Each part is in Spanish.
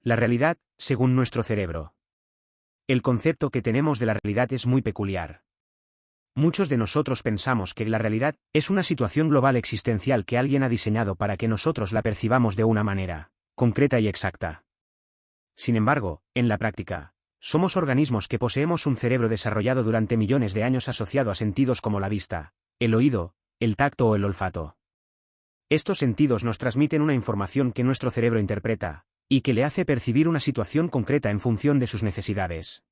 La realidad, según nuestro cerebro. El concepto que tenemos de la realidad es muy peculiar. Muchos de nosotros pensamos que la realidad es una situación global existencial que alguien ha diseñado para que nosotros la percibamos de una manera concreta y exacta. Sin embargo, en la práctica, somos organismos que poseemos un cerebro desarrollado durante millones de años asociado a sentidos como la vista, el oído, el tacto o el olfato. Estos sentidos nos transmiten una información que nuestro cerebro interpreta, y que le hace percibir una situación concreta en función de sus necesidades.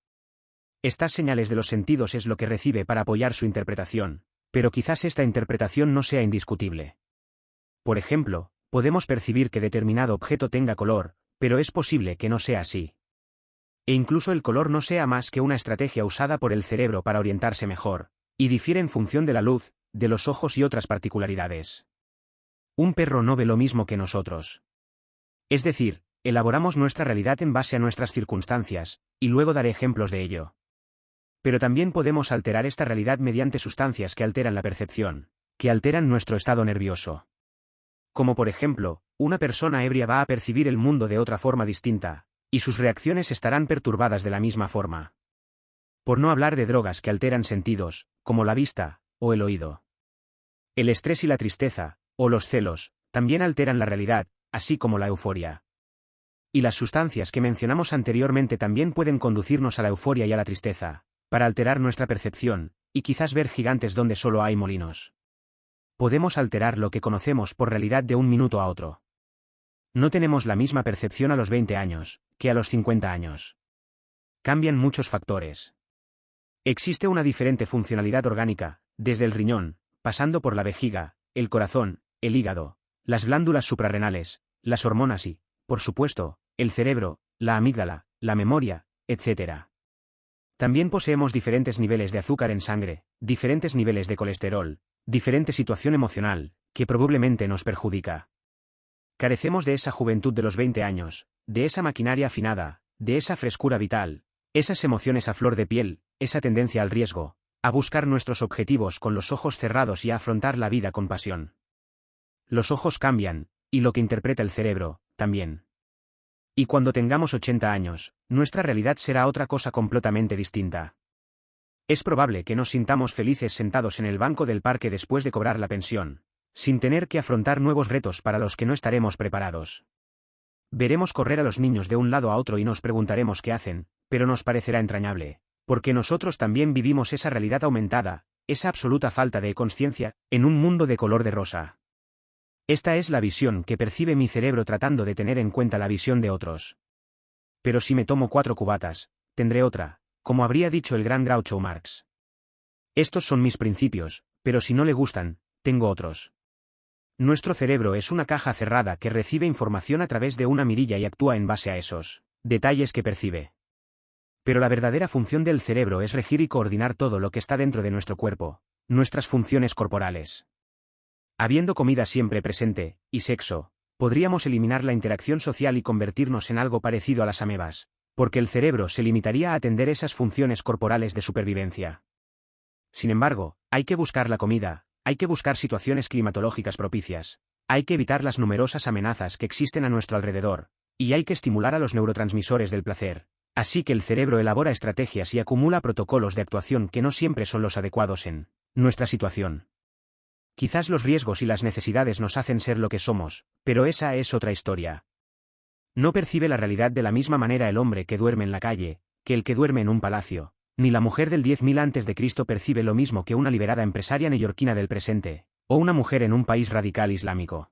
Estas señales de los sentidos es lo que recibe para apoyar su interpretación, pero quizás esta interpretación no sea indiscutible. Por ejemplo, podemos percibir que determinado objeto tenga color, pero es posible que no sea así. E incluso el color no sea más que una estrategia usada por el cerebro para orientarse mejor, y difiere en función de la luz, de los ojos y otras particularidades. Un perro no ve lo mismo que nosotros. Es decir, elaboramos nuestra realidad en base a nuestras circunstancias, y luego daré ejemplos de ello. Pero también podemos alterar esta realidad mediante sustancias que alteran la percepción, que alteran nuestro estado nervioso. Como por ejemplo, una persona ebria va a percibir el mundo de otra forma distinta, y sus reacciones estarán perturbadas de la misma forma. Por no hablar de drogas que alteran sentidos, como la vista, o el oído. El estrés y la tristeza, o los celos, también alteran la realidad, así como la euforia. Y las sustancias que mencionamos anteriormente también pueden conducirnos a la euforia y a la tristeza, para alterar nuestra percepción, y quizás ver gigantes donde solo hay molinos. Podemos alterar lo que conocemos por realidad de un minuto a otro. No tenemos la misma percepción a los 20 años, que a los 50 años. Cambian muchos factores. Existe una diferente funcionalidad orgánica, desde el riñón, pasando por la vejiga, el corazón, el hígado, las glándulas suprarrenales, las hormonas y, por supuesto, el cerebro, la amígdala, la memoria, etc. También poseemos diferentes niveles de azúcar en sangre, diferentes niveles de colesterol, diferente situación emocional, que probablemente nos perjudica. Carecemos de esa juventud de los 20 años, de esa maquinaria afinada, de esa frescura vital, esas emociones a flor de piel, esa tendencia al riesgo, a buscar nuestros objetivos con los ojos cerrados y a afrontar la vida con pasión. Los ojos cambian, y lo que interpreta el cerebro, también. Y cuando tengamos 80 años, nuestra realidad será otra cosa completamente distinta. Es probable que nos sintamos felices sentados en el banco del parque después de cobrar la pensión, sin tener que afrontar nuevos retos para los que no estaremos preparados. Veremos correr a los niños de un lado a otro y nos preguntaremos qué hacen, pero nos parecerá entrañable, porque nosotros también vivimos esa realidad aumentada, esa absoluta falta de consciencia, en un mundo de color de rosa. Esta es la visión que percibe mi cerebro tratando de tener en cuenta la visión de otros. Pero si me tomo 4 cubatas, tendré otra, como habría dicho el gran Groucho Marx. Estos son mis principios, pero si no le gustan, tengo otros. Nuestro cerebro es una caja cerrada que recibe información a través de una mirilla y actúa en base a esos detalles que percibe. Pero la verdadera función del cerebro es regir y coordinar todo lo que está dentro de nuestro cuerpo, nuestras funciones corporales. Habiendo comida siempre presente, y sexo, podríamos eliminar la interacción social y convertirnos en algo parecido a las amebas, porque el cerebro se limitaría a atender esas funciones corporales de supervivencia. Sin embargo, hay que buscar la comida, hay que buscar situaciones climatológicas propicias, hay que evitar las numerosas amenazas que existen a nuestro alrededor, y hay que estimular a los neurotransmisores del placer. Así que el cerebro elabora estrategias y acumula protocolos de actuación que no siempre son los adecuados en nuestra situación. Quizás los riesgos y las necesidades nos hacen ser lo que somos, pero esa es otra historia. No percibe la realidad de la misma manera el hombre que duerme en la calle, que el que duerme en un palacio, ni la mujer del 10.000 a.C. percibe lo mismo que una liberada empresaria neoyorquina del presente, o una mujer en un país radical islámico.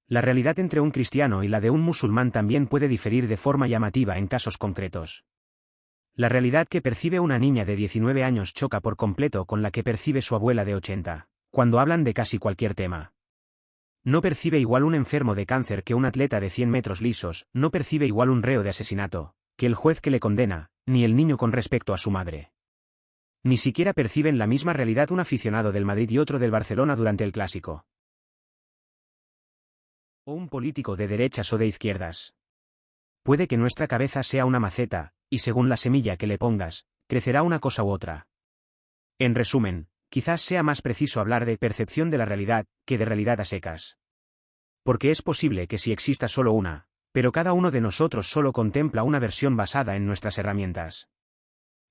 La realidad entre un cristiano y la de un musulmán también puede diferir de forma llamativa en casos concretos. La realidad que percibe una niña de 19 años choca por completo con la que percibe su abuela de 80. Cuando hablan de casi cualquier tema. No percibe igual un enfermo de cáncer que un atleta de 100 metros lisos, no percibe igual un reo de asesinato, que el juez que le condena, ni el niño con respecto a su madre. Ni siquiera perciben la misma realidad un aficionado del Madrid y otro del Barcelona durante el Clásico. O un político de derechas o de izquierdas. Puede que nuestra cabeza sea una maceta, y según la semilla que le pongas, crecerá una cosa u otra. En resumen, quizás sea más preciso hablar de percepción de la realidad, que de realidad a secas. Porque es posible que si exista solo una, Pero cada uno de nosotros solo contempla una versión basada en nuestras herramientas.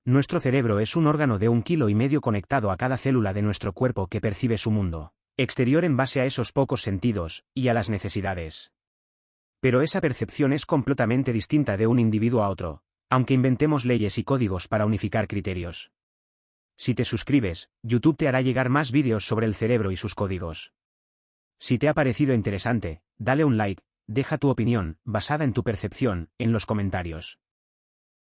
Nuestro cerebro es un órgano de 1,5 kg conectado a cada célula de nuestro cuerpo que percibe su mundo exterior en base a esos pocos sentidos, y a las necesidades. Pero esa percepción es completamente distinta de un individuo a otro, aunque inventemos leyes y códigos para unificar criterios. Si te suscribes, YouTube te hará llegar más vídeos sobre el cerebro y sus códigos. Si te ha parecido interesante, dale un like, deja tu opinión, basada en tu percepción, en los comentarios.